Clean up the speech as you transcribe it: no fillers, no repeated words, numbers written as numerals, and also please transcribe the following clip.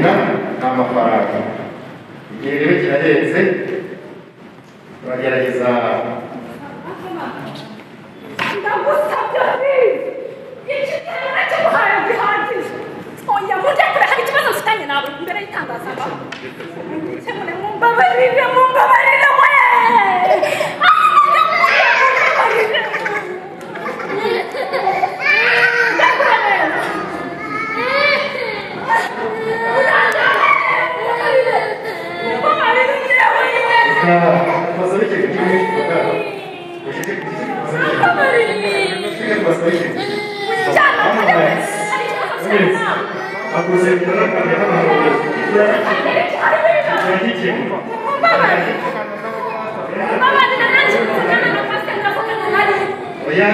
n'amafaranga igihe rero kirahenze turagerageza ndagusabye iki kintu nacyo muhaye gihagije oya mujye kure hari ikibazo mfitanye nawe imbere y'itangazamakuru mumbabarire we Oya,